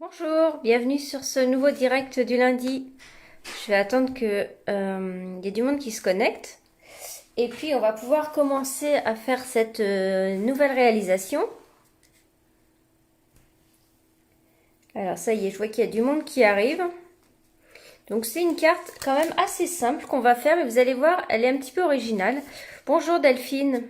Bonjour, bienvenue sur ce nouveau direct du lundi. Je vais attendre que y ait du monde qui se connecte. Et puis on va pouvoir commencer à faire cette nouvelle réalisation. Alors ça y est, je vois qu'il y a du monde qui arrive. Donc c'est une carte quand même assez simple qu'on va faire, mais vous allez voir, elle est un petit peu originale. Bonjour Delphine.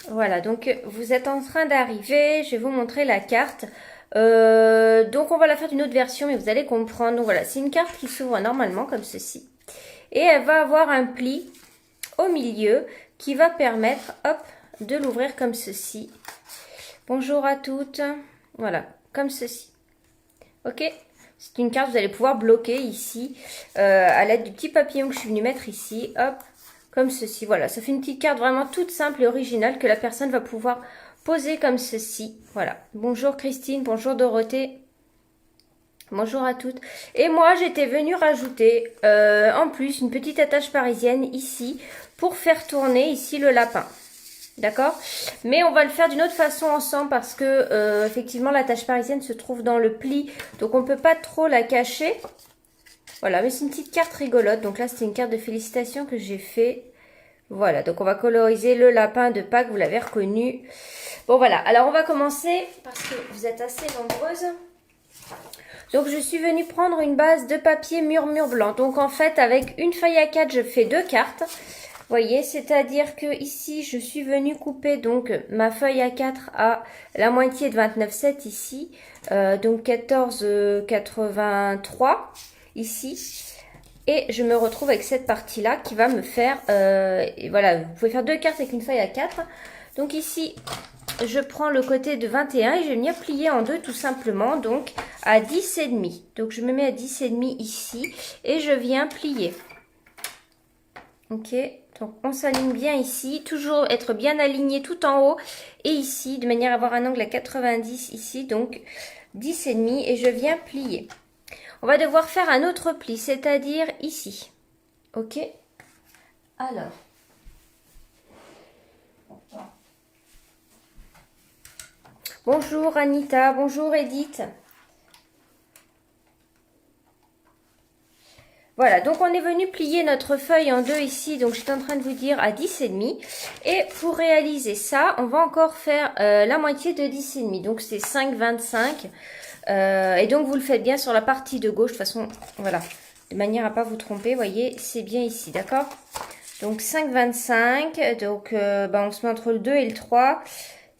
Voilà, donc vous êtes en train d'arriver, je vais vous montrer la carte. Donc on va la faire d'une autre version, mais vous allez comprendre. Donc voilà, c'est une carte qui s'ouvre normalement comme ceci. Et elle va avoir un pli au milieu qui va permettre, hop, de l'ouvrir comme ceci. Bonjour à toutes. Voilà, comme ceci. Ok, c'est une carte, vous allez pouvoir bloquer ici à l'aide du petit papillon que je suis venue mettre ici. Hop, comme ceci. Voilà, ça fait une petite carte vraiment toute simple et originale que la personne va pouvoir poser comme ceci. Voilà. Bonjour Christine, bonjour Dorothée. Bonjour à toutes. Et moi, j'étais venue rajouter en plus une petite attache parisienne ici pour faire tourner ici le lapin. D'accord? Mais on va le faire d'une autre façon ensemble parce que effectivement l'attache parisienne se trouve dans le pli. Donc on ne peut pas trop la cacher. Voilà, mais c'est une petite carte rigolote. Donc là, c'était une carte de félicitations que j'ai fait. Voilà, donc on va coloriser le lapin de Pâques, vous l'avez reconnu. Bon voilà, alors on va commencer parce que vous êtes assez nombreuses. Donc je suis venue prendre une base de papier murmure blanc. Donc en fait, avec une feuille A4, je fais deux cartes. Vous voyez, c'est-à-dire que ici, je suis venue couper donc ma feuille A4 à la moitié de 29,7 ici. Donc 14,83 ici. Et je me retrouve avec cette partie-là qui va me faire... et voilà, vous pouvez faire deux cartes avec une feuille A4. Donc ici, je prends le côté de 21 et je vais venir plier en deux tout simplement. Donc à 10,5. Donc je me mets à 10,5 ici et je viens plier. Ok, donc on s'aligne bien ici. Toujours être bien aligné tout en haut et ici, de manière à avoir un angle à 90 ici. Donc 10,5 et je viens plier. On va devoir faire un autre pli, c'est-à-dire ici. Ok? Alors. Bonjour Anita, bonjour Edith. Voilà, donc on est venu plier notre feuille en deux ici, donc j'étais en train de vous dire à 10,5. Et pour réaliser ça, on va encore faire la moitié de 10,5. Donc c'est 5,25. Et donc vous le faites bien sur la partie de gauche, de toute façon, voilà. De manière à pas vous tromper, vous voyez, c'est bien ici, d'accord? Donc 5,25, donc on se met entre le 2 et le 3.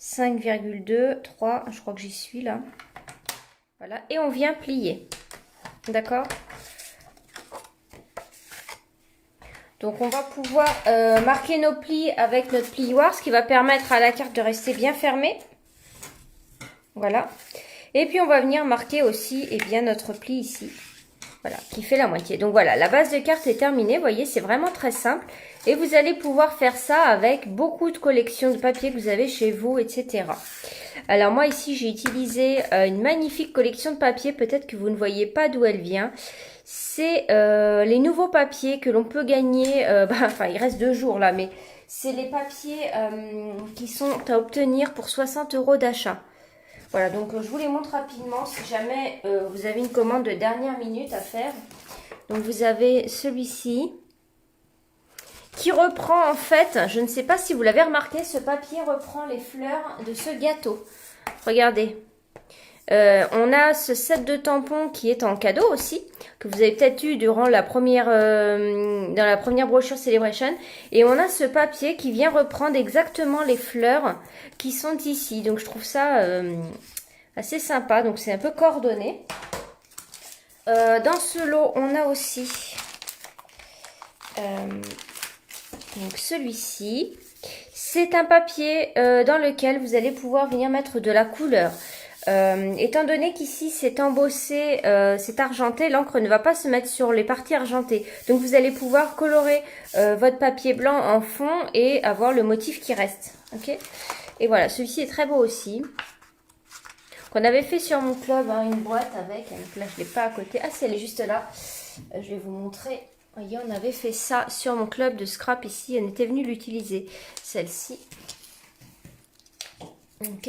5,2, 3, je crois que j'y suis là. Voilà, et on vient plier. D'accord? Donc on va pouvoir marquer nos plis avec notre plioir, ce qui va permettre à la carte de rester bien fermée. Voilà. Et puis on va venir marquer aussi bien notre pli ici. Voilà, qui fait la moitié. Donc voilà, la base de carte est terminée. Vous voyez, c'est vraiment très simple. Et vous allez pouvoir faire ça avec beaucoup de collections de papier que vous avez chez vous, etc. Alors moi ici, j'ai utilisé une magnifique collection de papier. Peut-être que vous ne voyez pas d'où elle vient. C'est les nouveaux papiers que l'on peut gagner. Enfin, il reste 2 jours là, mais c'est les papiers qui sont à obtenir pour 60 € d'achat. Voilà, donc je vous les montre rapidement si jamais vous avez une commande de dernière minute à faire. Donc vous avez celui-ci qui reprend en fait, je ne sais pas si vous l'avez remarqué, ce papier reprend les fleurs de ce gâteau. Regardez. On a ce set de tampons qui est en cadeau aussi, que vous avez peut-être eu durant la première, dans la première brochure Celebration. Et on a ce papier qui vient reprendre exactement les fleurs qui sont ici. Donc je trouve ça assez sympa, donc c'est un peu coordonné. Dans ce lot, on a aussi donc celui-ci. C'est un papier dans lequel vous allez pouvoir venir mettre de la couleur. Étant donné qu'ici c'est embossé, c'est argenté, l'encre ne va pas se mettre sur les parties argentées. Donc vous allez pouvoir colorer votre papier blanc en fond et avoir le motif qui reste. Ok? Et voilà, celui-ci est très beau aussi. Qu'on avait fait sur mon club, hein, une boîte avec. Donc là je ne l'ai pas à côté. Ah si, elle est juste là. Je vais vous montrer. Vous voyez, on avait fait ça sur mon club de scrap ici. On était venu l'utiliser. Celle-ci. Ok.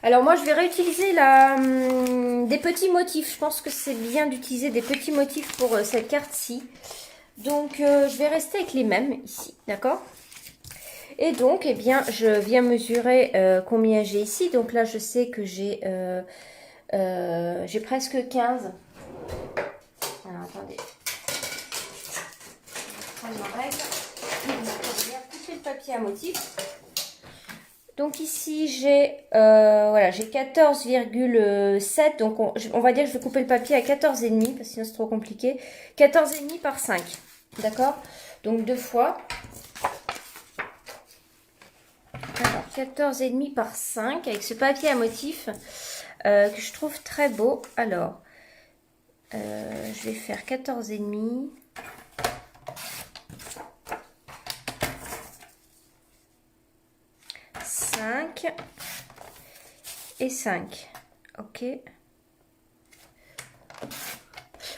Alors moi, je vais réutiliser des petits motifs. Je pense que c'est bien d'utiliser des petits motifs pour cette carte-ci. Donc, je vais rester avec les mêmes ici. D'accord? Et donc, eh bien, je viens mesurer combien j'ai ici. Donc là, je sais que j'ai presque 15. Alors, attendez. Je vais prendre ma règle. Je vais couper le papier à motif. Donc ici, j'ai voilà, j'ai 14,7. Donc, on va dire que je vais couper le papier à 14,5 parce que sinon, c'est trop compliqué. 14,5 par 5. D'accord? Donc, deux fois. Alors, 14,5 par 5 avec ce papier à motif que je trouve très beau. Alors, je vais faire 14,5. Et 5. Ok.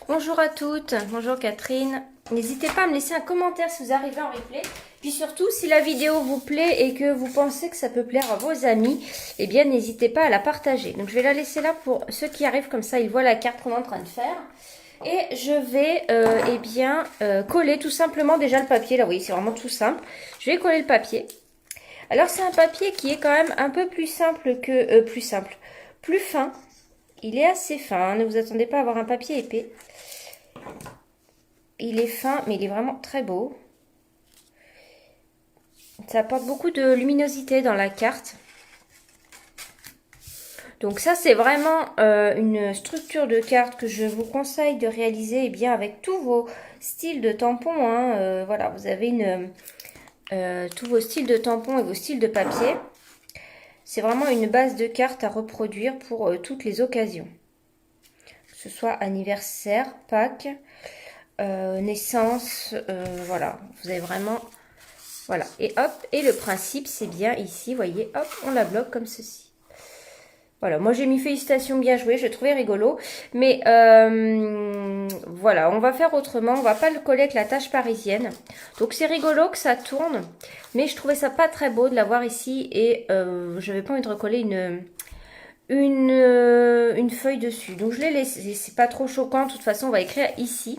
Bonjour à toutes. Bonjour Catherine. N'hésitez pas à me laisser un commentaire si vous arrivez en replay. Puis surtout, si la vidéo vous plaît et que vous pensez que ça peut plaire à vos amis, eh bien, n'hésitez pas à la partager. Donc, je vais la laisser là pour ceux qui arrivent comme ça, ils voient la carte qu'on est en train de faire. Et je vais, eh bien, coller tout simplement déjà le papier. Là, oui, c'est vraiment tout simple. Je vais coller le papier. Alors, c'est un papier qui est quand même un peu plus simple que... plus fin. Il est assez fin, hein. Ne vous attendez pas à avoir un papier épais. Il est fin, mais il est vraiment très beau. Ça apporte beaucoup de luminosité dans la carte. Donc ça, c'est vraiment une structure de carte que je vous conseille de réaliser eh bien, avec tous vos styles de tampons. Hein. Voilà, vous avez tous vos styles de tampons et vos styles de papier. C'est vraiment une base de cartes à reproduire pour toutes les occasions. Que ce soit anniversaire, Pâques, naissance, voilà. Vous avez vraiment... Voilà. Et hop, et le principe, c'est bien ici, vous voyez, hop, on la bloque comme ceci. Voilà, moi j'ai mis félicitations, bien joué, je trouvais rigolo. Mais voilà, on va faire autrement, on va pas le coller avec la tache parisienne. Donc c'est rigolo que ça tourne, mais je trouvais ça pas très beau de l'avoir ici. Et je n'avais pas envie de recoller une feuille dessus. Donc je l'ai laissé, c'est pas trop choquant, de toute façon on va écrire ici.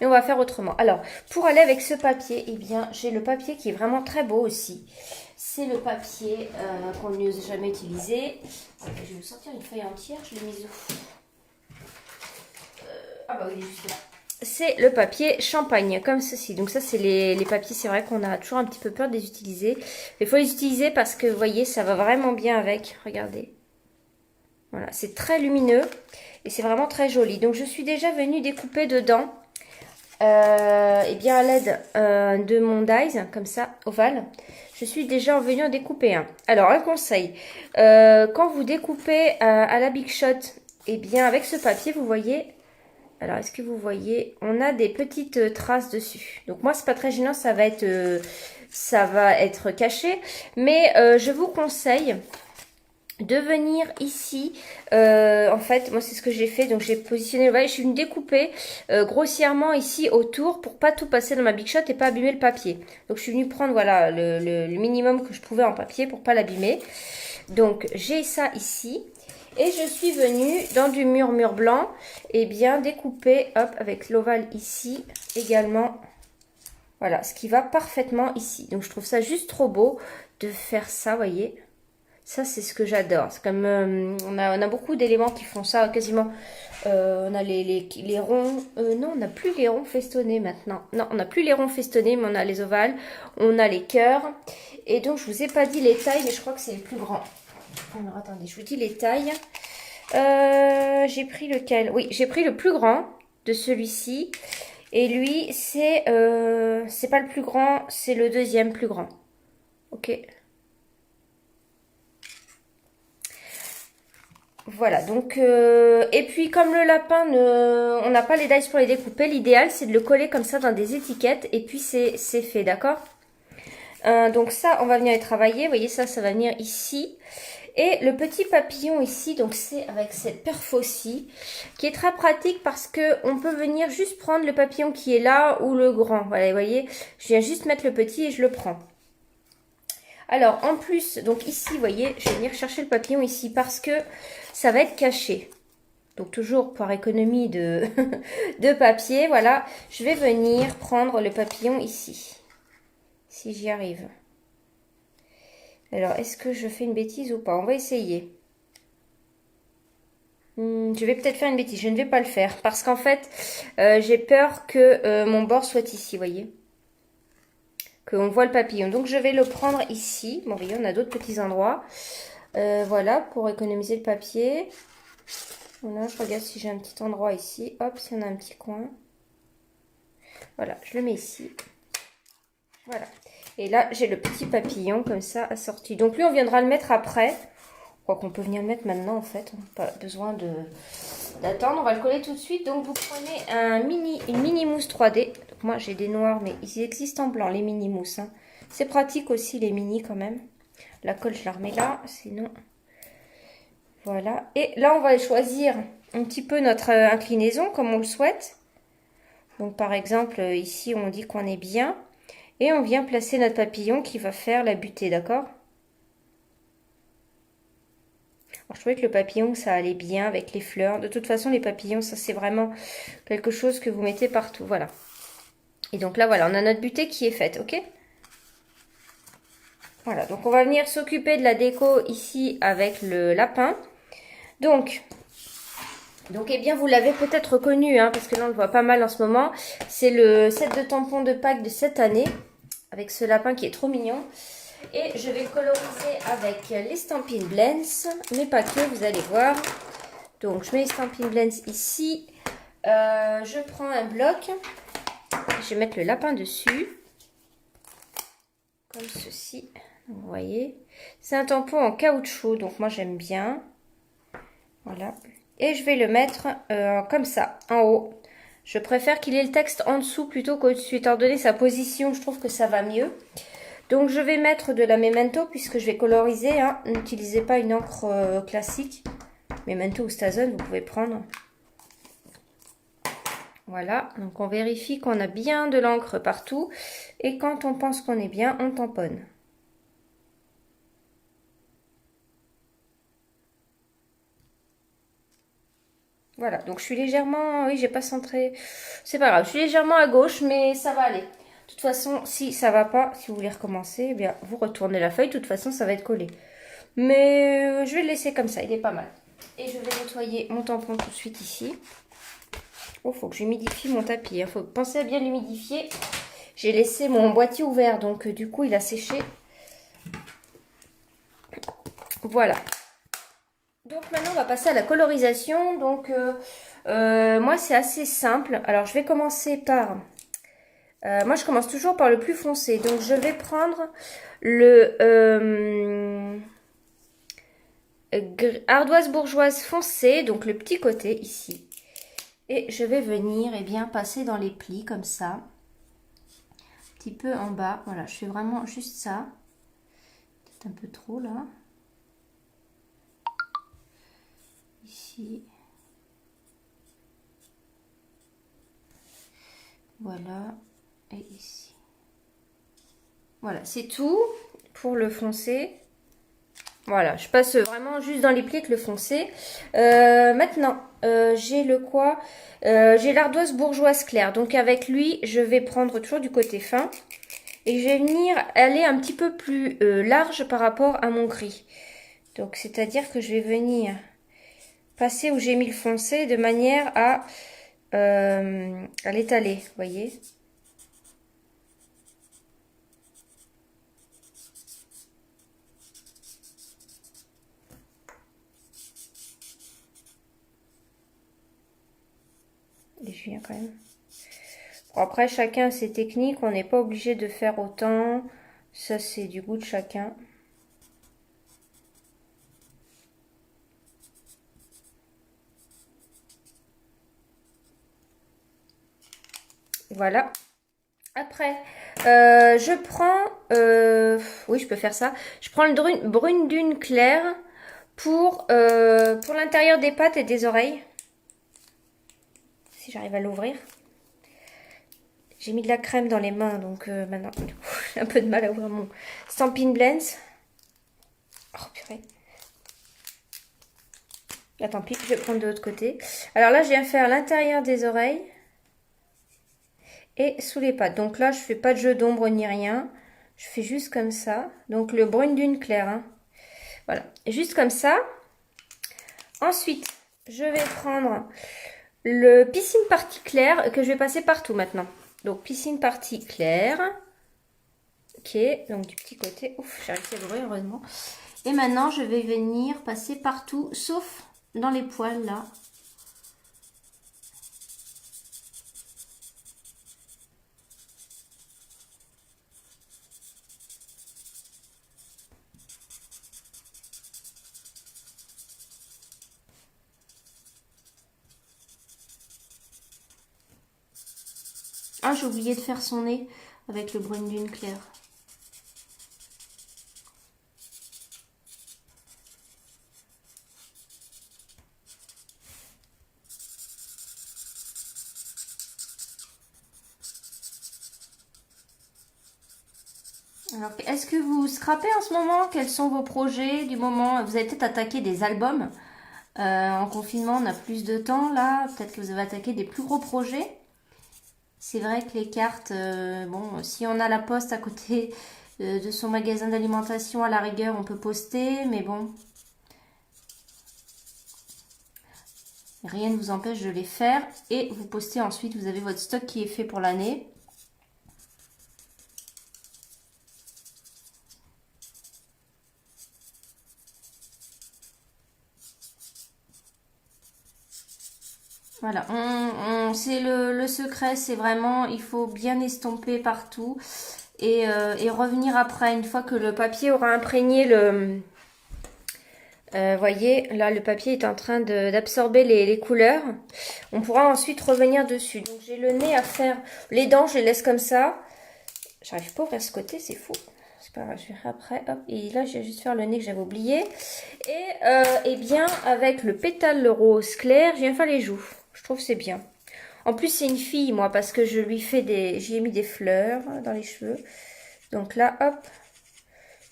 Mais on va faire autrement. Alors, pour aller avec ce papier, eh bien, j'ai le papier qui est vraiment très beau aussi. C'est le papier qu'on ne n'a jamais utilisé. Je vais vous sortir une feuille entière, je l'ai mise où ah bah oui, juste là. C'est le papier champagne, comme ceci. Donc ça, c'est les papiers, c'est vrai qu'on a toujours un petit peu peur de les utiliser. Il faut les utiliser parce que, vous voyez, ça va vraiment bien avec. Regardez. Voilà, c'est très lumineux et c'est vraiment très joli. Donc, je suis déjà venue découper dedans. Et bien à l'aide de mon dies, comme ça, ovale, je suis déjà venue en découper un. Alors, un conseil, quand vous découpez à la Big Shot, et bien avec ce papier, vous voyez, alors est-ce que vous voyez, on a des petites traces dessus. Donc moi, c'est pas très gênant, ça va être caché, mais je vous conseille de venir ici, en fait, moi c'est ce que j'ai fait, donc j'ai positionné le volet, je suis venue découper grossièrement ici autour pour pas tout passer dans ma Big Shot et pas abîmer le papier. Donc je suis venue prendre voilà le minimum que je pouvais en papier pour pas l'abîmer. Donc j'ai ça ici et je suis venue dans du mur blanc et bien découper hop avec l'ovale ici également. Voilà, ce qui va parfaitement ici. Donc je trouve ça juste trop beau de faire ça, vous voyez. Ça, c'est ce que j'adore. C'est comme on a beaucoup d'éléments qui font ça quasiment. On a les ronds. Non, on n'a plus les ronds festonnés maintenant. Non, on n'a plus les ronds festonnés, mais on a les ovales. On a les cœurs. Et donc, je vous ai pas dit les tailles, mais je crois que c'est les plus grands. Alors, attendez, je vous dis les tailles. J'ai pris lequel? Oui, j'ai pris le plus grand de celui-ci. Et lui, c'est pas le plus grand, c'est le deuxième plus grand. Ok. Voilà, donc, et puis comme le lapin, on n'a pas les dies pour les découper, l'idéal c'est de le coller comme ça dans des étiquettes et puis c'est fait, d'accord? Donc ça, on va venir y travailler. Vous voyez, ça va venir ici. Et le petit papillon ici, donc c'est avec cette perf-aussi, qui est très pratique parce que on peut venir juste prendre le papillon qui est là ou le grand. Voilà, vous voyez, je viens juste mettre le petit et je le prends. Alors, en plus, donc ici, vous voyez, je vais venir chercher le papillon ici parce que ça va être caché. Donc, toujours par économie de, de papier, voilà, je vais venir prendre le papillon ici. Si j'y arrive. Alors, est-ce que je fais une bêtise ou pas? On va essayer. Je vais peut-être faire une bêtise. Je ne vais pas le faire. Parce qu'en fait, j'ai peur que mon bord soit ici, vous voyez. Qu'on voit le papillon. Donc, je vais le prendre ici. Bon, voyez, on a d'autres petits endroits. Voilà, pour économiser le papier. Voilà, je regarde si j'ai un petit endroit ici. Hop, si on a un petit coin. Voilà, je le mets ici. Voilà. Et là, j'ai le petit papillon comme ça assorti. Donc, lui, on viendra le mettre après. Je crois qu'on peut venir le mettre maintenant, en fait. Pas besoin d'attendre. On va le coller tout de suite. Donc, vous prenez une mini mousse 3D. Donc, moi, j'ai des noirs, mais ils existent en blanc, les mini mousses. Hein. C'est pratique aussi, les mini, quand même. La colle, je la remets là. Sinon, voilà. Et là, on va choisir un petit peu notre inclinaison, comme on le souhaite. Donc, par exemple, ici, on dit qu'on est bien. Et on vient placer notre papillon qui va faire la butée, d'accord? Je trouvais que le papillon, ça allait bien avec les fleurs. De toute façon, les papillons, ça c'est vraiment quelque chose que vous mettez partout. Voilà. Et donc là, voilà, on a notre butée qui est faite, ok? Voilà, donc on va venir s'occuper de la déco ici avec le lapin. Donc eh bien, vous l'avez peut-être reconnu, hein, parce que là, on le voit pas mal en ce moment. C'est le set de tampons de Pâques de cette année, avec ce lapin qui est trop mignon. Et je vais coloriser avec les Stampin' Blends, mais pas que, vous allez voir. Donc, je mets les Stampin' Blends ici. Je prends un bloc. Je vais mettre le lapin dessus. Comme ceci. Vous voyez. C'est un tampon en caoutchouc, donc moi j'aime bien. Voilà. Et je vais le mettre comme ça, en haut. Je préfère qu'il ait le texte en dessous plutôt qu'au-dessus. Étant donné sa position, je trouve que ça va mieux. Donc je vais mettre de la Memento puisque je vais coloriser. Hein. N'utilisez pas une encre classique. Memento ou Stazone, vous pouvez prendre. Voilà, donc on vérifie qu'on a bien de l'encre partout. Et quand on pense qu'on est bien, on tamponne. Voilà, donc je suis légèrement... Oui, j'ai pas centré. C'est pas grave, je suis légèrement à gauche, mais ça va aller. De toute façon, si ça va pas, si vous voulez recommencer, eh bien, vous retournez la feuille. De toute façon, ça va être collé. Mais je vais le laisser comme ça, il est pas mal. Et je vais nettoyer mon tampon tout de suite ici. Oh, faut que j'humidifie mon tapis. Il faut penser à bien l'humidifier. J'ai laissé mon boîtier ouvert, donc du coup, il a séché. Voilà. Donc maintenant, on va passer à la colorisation. Donc, moi, c'est assez simple. Alors, je vais commencer par... moi, je commence toujours par le plus foncé. Donc, je vais prendre le ardoise bourgeoise foncé, donc le petit côté ici. Et je vais venir bien passer dans les plis comme ça. Un petit peu en bas. Voilà, je fais vraiment juste ça. Peut-être un peu trop là. Ici. Voilà. Et ici. Voilà, c'est tout pour le foncé. Voilà, je passe vraiment juste dans les plis avec le foncé. Maintenant, j'ai le quoi? J'ai l'ardoise bourgeoise claire. Donc avec lui, je vais prendre toujours du côté fin. Et je vais venir aller un petit peu plus large par rapport à mon gris. Donc c'est-à-dire que je vais venir passer où j'ai mis le foncé de manière à l'étaler, vous voyez. Et je viens quand même. Bon, après, chacun a ses techniques, on n'est pas obligé de faire autant. Ça, c'est du goût de chacun. Voilà. Après, je prends oui, je peux faire ça. Je prends le brune dune claire pour l'intérieur des pattes et des oreilles. Si j'arrive à l'ouvrir. J'ai mis de la crème dans les mains, donc maintenant, du coup, j'ai un peu de mal à ouvrir mon Stampin' Blends. Oh, purée. Là, tant pis, je vais prendre de l'autre côté. Alors là, je viens faire l'intérieur des oreilles et sous les pattes. Donc là, je fais pas de jeu d'ombre ni rien. Je fais juste comme ça. Donc le brune dune claire. Hein. Voilà, juste comme ça. Ensuite, je vais prendre le piscine partie claire que je vais passer partout maintenant. Donc piscine partie claire. Ok, donc du petit côté. Ouf, j'ai réussi à l'ouvrir heureusement. Et maintenant, je vais venir passer partout, sauf dans les poils là. Ah, j'ai oublié de faire son nez avec le brune dune claire. Alors, est-ce que vous scrapez en ce moment? Quels sont vos projets du moment? Vous avez peut-être attaqué des albums. En confinement, on a plus de temps là. Peut-être que vous avez attaqué des plus gros projets. C'est vrai que les cartes, bon, si on a la poste à côté de son magasin d'alimentation, à la rigueur, on peut poster. Mais bon, rien ne vous empêche de les faire. Et vous postez ensuite, vous avez votre stock qui est fait pour l'année. Voilà, c'est le secret, c'est vraiment, il faut bien estomper partout et revenir après, une fois que le papier aura imprégné le... voyez, là le papier est en train d'absorber les couleurs. On pourra ensuite revenir dessus. Donc j'ai le nez à faire, les dents je les laisse comme ça. J'arrive pas à ouvrir ce côté, c'est fou. C'est pas grave, je verrai après. Hop, et là je vais juste faire le nez que j'avais oublié. Et bien avec le pétale rose clair, je viens faire les joues. Je trouve que c'est bien. En plus, c'est une fille, moi, parce que je lui fais j'ai mis des fleurs dans les cheveux. Donc là, hop,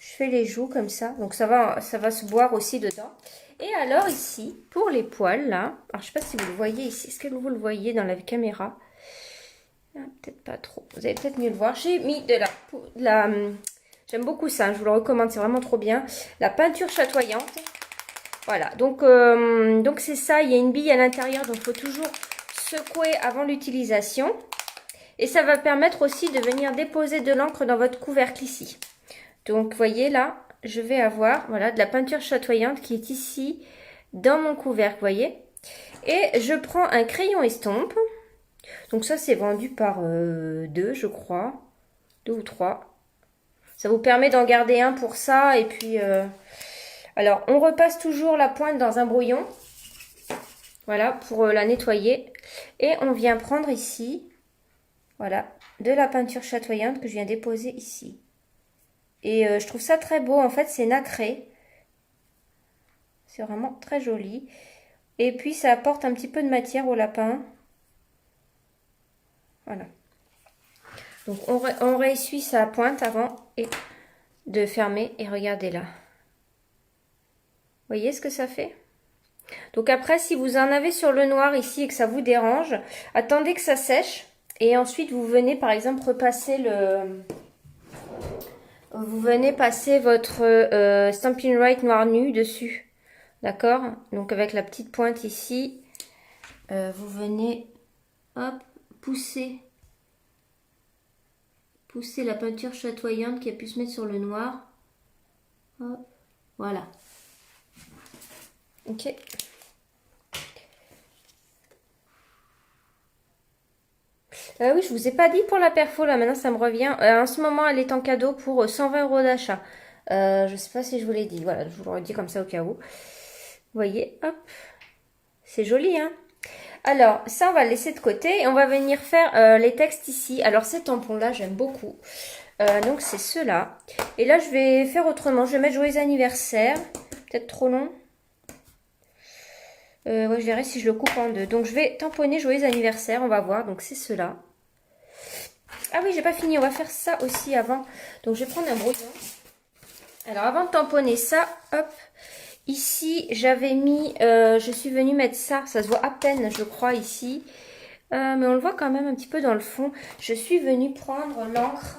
je fais les joues comme ça. Donc ça va se boire aussi dedans. Et alors ici, pour les poils, là, alors je sais pas si vous le voyez ici. Est-ce que vous le voyez dans la caméra? Peut-être pas trop. Vous allez peut-être mieux le voir. J'ai mis de la j'aime beaucoup ça, je vous le recommande, c'est vraiment trop bien. La peinture chatoyante. Voilà, donc c'est ça, il y a une bille à l'intérieur, donc il faut toujours secouer avant l'utilisation. Et ça va permettre aussi de venir déposer de l'encre dans votre couvercle ici. Donc, vous voyez là, je vais avoir voilà, de la peinture chatoyante qui est ici dans mon couvercle, vous voyez. Et je prends un crayon estompe. Donc ça, c'est vendu par 2, je crois. 2 ou 3. Ça vous permet d'en garder un pour ça et puis... Alors, on repasse toujours la pointe dans un brouillon. Voilà, pour la nettoyer. Et on vient prendre ici, voilà, de la peinture chatoyante que je viens déposer ici. Et je trouve ça très beau. En fait, c'est nacré. C'est vraiment très joli. Et puis, ça apporte un petit peu de matière au lapin. Voilà. Donc, on réessuie sa pointe avant de fermer. Et regardez là. Vous voyez ce que ça fait? Donc après, si vous en avez sur le noir ici et que ça vous dérange, attendez que ça sèche. Et ensuite, vous venez par exemple repasser vous venez passer votre Stampin' Right noir nu dessus. D'accord? Donc avec la petite pointe ici, vous venez, hop, pousser la peinture chatoyante qui a pu se mettre sur le noir. Hop, voilà. Ok. Oui, je vous ai pas dit pour la perfo, là, maintenant ça me revient. En ce moment, elle est en cadeau pour 120 € d'achat. Je sais pas si je vous l'ai dit. Voilà, je vous le redis comme ça au cas où. Vous voyez, hop. C'est joli, hein? Alors, ça, on va le laisser de côté. Et on va venir faire les textes ici. Alors, ces tampons-là, j'aime beaucoup. Donc c'est ceux-là. Et là je vais faire autrement. Je vais mettre joyeux anniversaire. Peut-être trop long. Ouais, je verrai si je le coupe en deux. Donc je vais tamponner joyeux anniversaire. On va voir. Donc c'est ceux-là. Ah oui, j'ai pas fini. On va faire ça aussi avant. Donc je vais prendre un brouillon. Alors avant de tamponner ça, hop. Ici j'avais mis, je suis venue mettre ça. Ça se voit à peine je crois ici. Mais on le voit quand même un petit peu dans le fond. Je suis venue prendre l'encre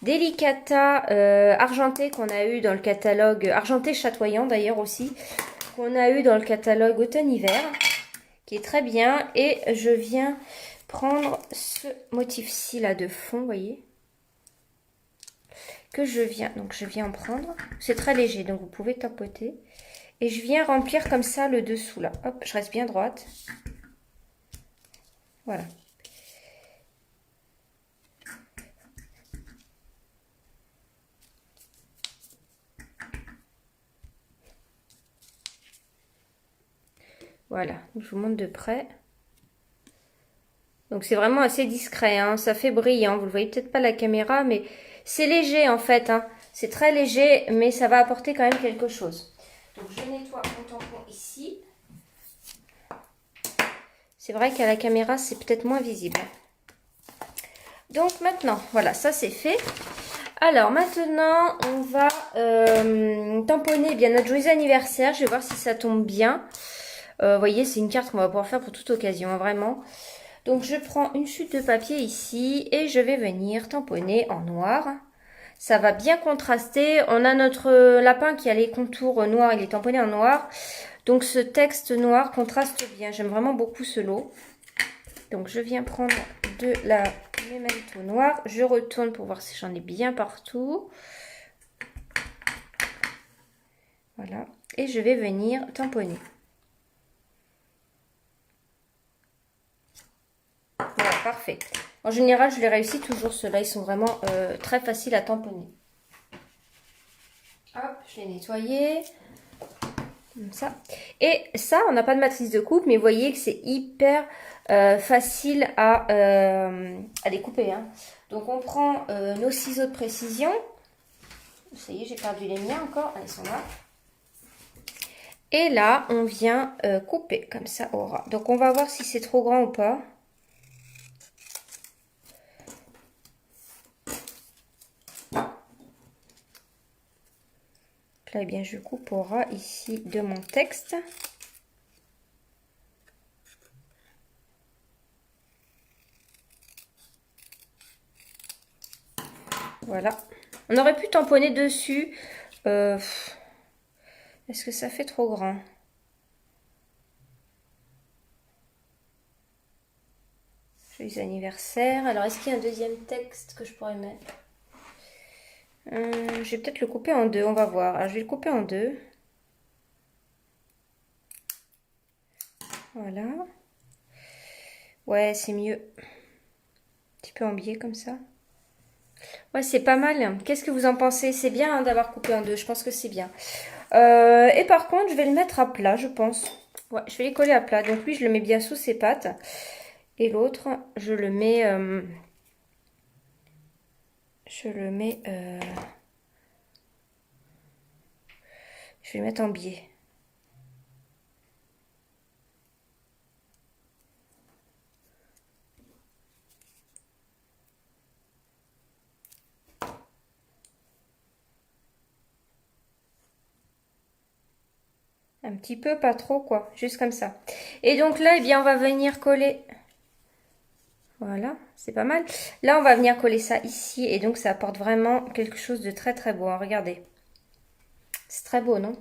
Delicata argenté qu'on a eu dans le catalogue, argenté chatoyant d'ailleurs aussi, qu'on a eu dans le catalogue automne-hiver, qui est très bien. Et je viens prendre ce motif-ci là de fond, vous voyez, que je viens en prendre. C'est très léger, donc vous pouvez tapoter. Et je viens remplir comme ça le dessous là. Hop, je reste bien droite. Voilà. Voilà, je vous montre de près. Donc c'est vraiment assez discret, hein. Ça fait brillant. Vous le voyez peut-être pas à la caméra, mais c'est léger en fait, hein. C'est très léger, mais ça va apporter quand même quelque chose. Donc je nettoie mon tampon ici. C'est vrai qu'à la caméra, c'est peut-être moins visible. Donc maintenant, voilà, ça c'est fait. Alors maintenant, on va tamponner bien notre joyeux anniversaire. Je vais voir si ça tombe bien. Vous voyez, c'est une carte qu'on va pouvoir faire pour toute occasion, hein, vraiment. Donc je prends une chute de papier ici et je vais venir tamponner en noir. Ça va bien contraster. On a notre lapin qui a les contours noirs, il est tamponné en noir. Donc ce texte noir contraste bien. J'aime vraiment beaucoup ce lot. Donc je viens prendre de la mémalite au noir. Je retourne pour voir si j'en ai bien partout. Voilà. Et je vais venir tamponner. Voilà, parfait. En général, je les réussis toujours. Ceux-là, ils sont vraiment très faciles à tamponner. Hop, je l'ai nettoyé. Comme ça. Et ça, on n'a pas de matrice de coupe, mais vous voyez que c'est hyper facile à découper. Hein. Donc, on prend nos ciseaux de précision. Ça y est, j'ai perdu les miens encore. Ils sont là. Et là, on vient couper comme ça au ras. Donc, on va voir si c'est trop grand ou pas. Là, eh bien, je coupe au ras ici de mon texte. Voilà. On aurait pu tamponner dessus. Est-ce que ça fait trop grand? Joyeux anniversaire. Alors, est-ce qu'il y a un deuxième texte que je pourrais mettre? Je vais peut-être le couper en deux, on va voir. Alors, je vais le couper en deux. Voilà. Ouais, c'est mieux. Un petit peu en biais comme ça. Ouais, c'est pas mal. Qu'est-ce que vous en pensez? C'est bien hein, d'avoir coupé en deux, je pense que c'est bien. Et par contre, je vais le mettre à plat, je pense. Ouais, je vais les coller à plat. Donc lui, je le mets bien sous ses pattes. Et l'autre, je le mets... je vais le mettre en biais. Un petit peu, pas trop quoi, juste comme ça. Et donc là, eh bien, on va venir coller. Voilà, c'est pas mal. Là, on va venir coller ça ici et donc ça apporte vraiment quelque chose de très très beau. Hein, regardez, c'est très beau, non?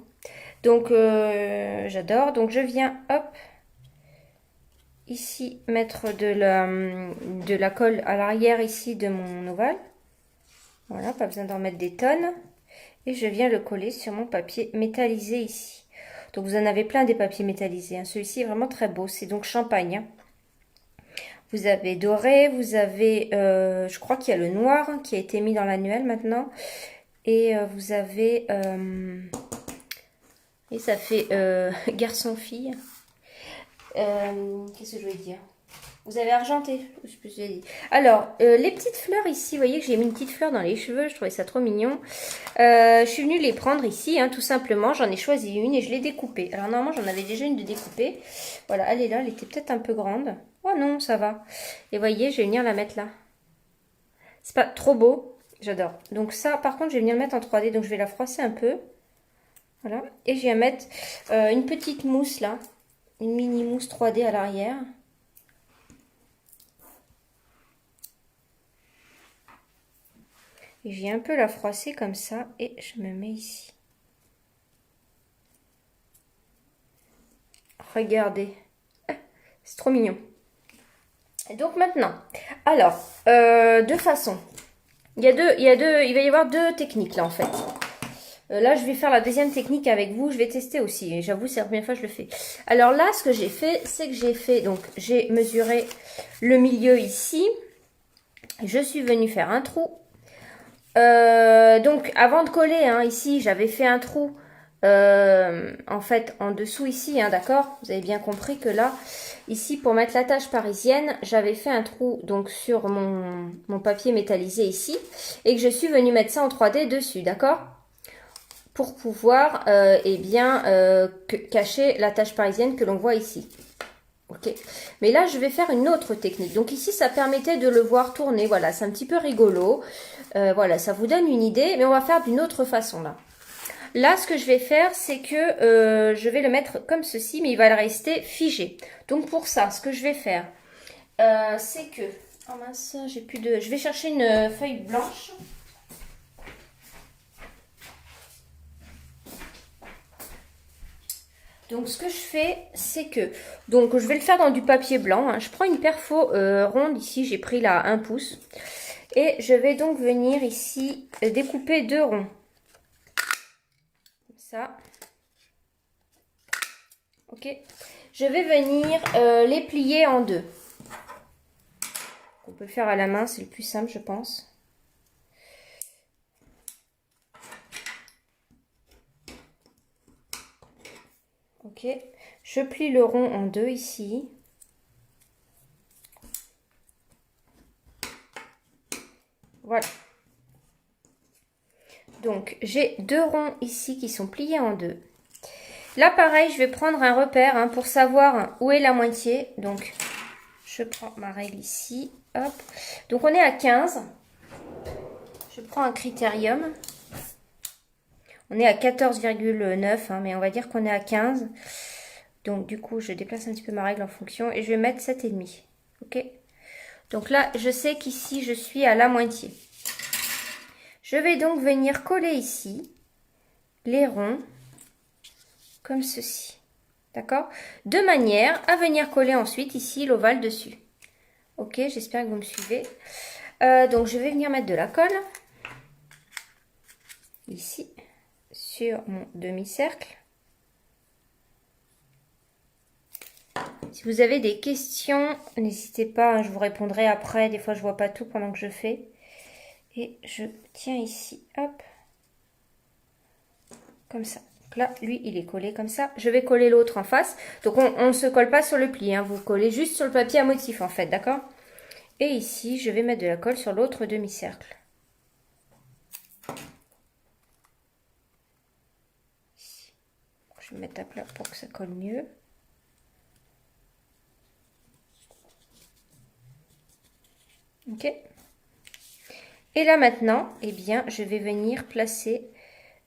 Donc, j'adore. Donc, je viens, hop, ici, mettre de la colle à l'arrière ici de mon ovale. Voilà, pas besoin d'en mettre des tonnes. Et je viens le coller sur mon papier métallisé ici. Donc, vous en avez plein des papiers métallisés. Hein. Celui-ci est vraiment très beau. C'est donc champagne. Hein. Vous avez doré, vous avez, je crois qu'il y a le noir hein, qui a été mis dans l'annuel maintenant. Et vous avez, et ça fait garçon-fille. Qu'est-ce que je voulais dire? Vous avez argenté. Je sais plus ce que j'ai dit. Alors, les petites fleurs ici, vous voyez que j'ai mis une petite fleur dans les cheveux. Je trouvais ça trop mignon. Je suis venue les prendre ici, hein, tout simplement. J'en ai choisi une et je l'ai découpée. Alors, normalement, j'en avais déjà une de découpée. Voilà, elle est là. Elle était peut-être un peu grande. Oh non, ça va. Et vous voyez, je vais venir la mettre là. C'est pas trop beau. J'adore. Donc ça, par contre, je vais venir le mettre en 3D. Donc, je vais la froisser un peu. Voilà. Et je viens mettre une petite mousse là. Une mini mousse 3D à l'arrière. Et je viens un peu la froisser comme ça. Et je me mets ici. Regardez. C'est trop mignon. Et donc maintenant. Alors, deux façons. Il va y avoir deux techniques là en fait. Là, je vais faire la deuxième technique avec vous. Je vais tester aussi. J'avoue, c'est la première fois que je le fais. Alors là, ce que j'ai fait, c'est que j'ai mesuré le milieu ici. Je suis venue faire un trou. Donc, avant de coller, hein, ici, j'avais fait un trou. En fait, en dessous ici, hein, d'accord? Vous avez bien compris que là, ici, pour mettre la tache parisienne, j'avais fait un trou donc sur mon papier métallisé ici. Et que je suis venue mettre ça en 3D dessus, d'accord? Pour pouvoir cacher la tache parisienne que l'on voit ici. Ok. Mais là, je vais faire une autre technique. Donc ici, ça permettait de le voir tourner. Voilà, c'est un petit peu rigolo. Voilà, ça vous donne une idée. Mais on va faire d'une autre façon là. Là, ce que je vais faire, c'est que je vais le mettre comme ceci, mais il va rester figé. Donc pour ça, ce que je vais faire, c'est que... Oh mince, j'ai plus de... Je vais chercher une feuille blanche. Donc ce que je fais, c'est que, donc je vais le faire dans du papier blanc, hein. Je prends une perfo ronde ici, j'ai pris là 1 pouce. Et je vais donc venir ici découper 2 ronds. Comme ça. Ok. Je vais venir les plier en 2. On peut le faire à la main, c'est le plus simple je pense. Ok, je plie le rond en 2 ici. Voilà. Donc, j'ai 2 ronds ici qui sont pliés en 2. Là, pareil, je vais prendre un repère hein, pour savoir où est la moitié. Donc, je prends ma règle ici. Hop. Donc, on est à 15. Je prends un critérium. On est à 14,9, hein, mais on va dire qu'on est à 15. Donc, du coup, je déplace un petit peu ma règle en fonction et je vais mettre 7,5. Ok. Donc là, je sais qu'ici, je suis à la moitié. Je vais donc venir coller ici les ronds comme ceci. D'accord? De manière à venir coller ensuite ici l'ovale dessus. Ok, j'espère que vous me suivez. Donc, je vais venir mettre de la colle ici sur mon demi-cercle. Si vous avez des questions, n'hésitez pas, hein, je vous répondrai après. Des fois, je vois pas tout pendant que je fais. Et je tiens ici, hop, comme ça. Donc là, lui, il est collé comme ça. Je vais coller l'autre en face. Donc, on ne se colle pas sur le pli, hein. Vous collez juste sur le papier à motif, en fait, d'accord? Et ici, je vais mettre de la colle sur l'autre demi-cercle. Je vais mettre à plat pour que ça colle mieux. Ok. Et là maintenant, eh bien, je vais venir placer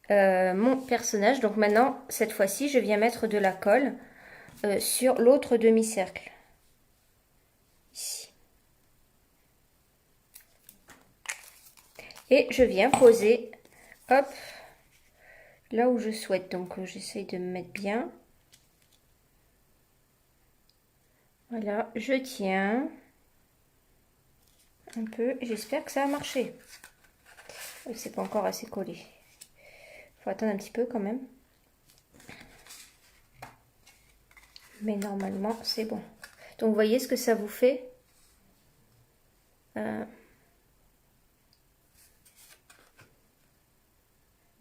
mon personnage. Donc maintenant, cette fois-ci, je viens mettre de la colle sur l'autre demi-cercle. Ici. Et je viens poser, hop, là où je souhaite. Donc j'essaye de me mettre bien. Voilà, je tiens un peu. J'espère que ça a marché. C'est pas encore assez collé. Il faut attendre un petit peu quand même. Mais normalement, c'est bon. Donc, vous voyez ce que ça vous fait.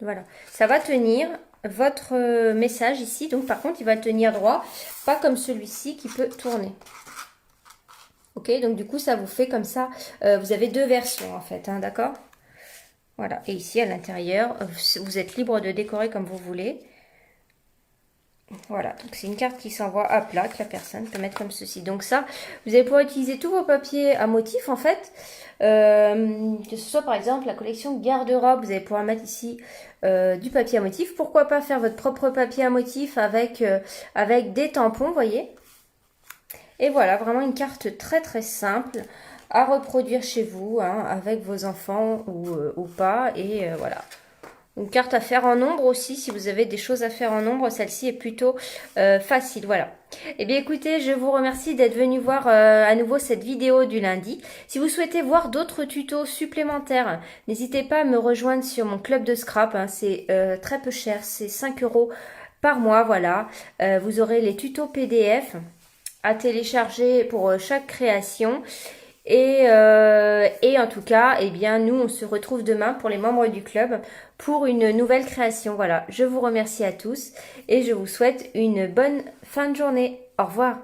Voilà. Ça va tenir votre message ici. Donc, par contre, il va tenir droit. Pas comme celui-ci qui peut tourner. Ok, donc du coup, ça vous fait comme ça. Vous avez deux versions en fait, hein, d'accord? Voilà, et ici à l'intérieur, vous êtes libre de décorer comme vous voulez. Voilà, donc c'est une carte qui s'envoie à plat, que la personne peut mettre comme ceci. Donc ça, vous allez pouvoir utiliser tous vos papiers à motifs en fait. Que ce soit par exemple la collection garde-robe, vous allez pouvoir mettre ici du papier à motifs. Pourquoi pas faire votre propre papier à motifs avec, avec des tampons, vous voyez. Et voilà, vraiment une carte très très simple à reproduire chez vous, hein, avec vos enfants ou pas. Et voilà. Une carte à faire en ombre aussi, si vous avez des choses à faire en ombre, celle-ci est plutôt facile, voilà. Eh bien écoutez, je vous remercie d'être venu voir à nouveau cette vidéo du lundi. Si vous souhaitez voir d'autres tutos supplémentaires, n'hésitez pas à me rejoindre sur mon club de scrap, hein, c'est très peu cher, c'est 5 € par mois, voilà. Vous aurez les tutos PDF à télécharger pour chaque création. Et en tout cas, eh bien, nous, on se retrouve demain pour les membres du club pour une nouvelle création. Voilà, je vous remercie à tous et je vous souhaite une bonne fin de journée. Au revoir.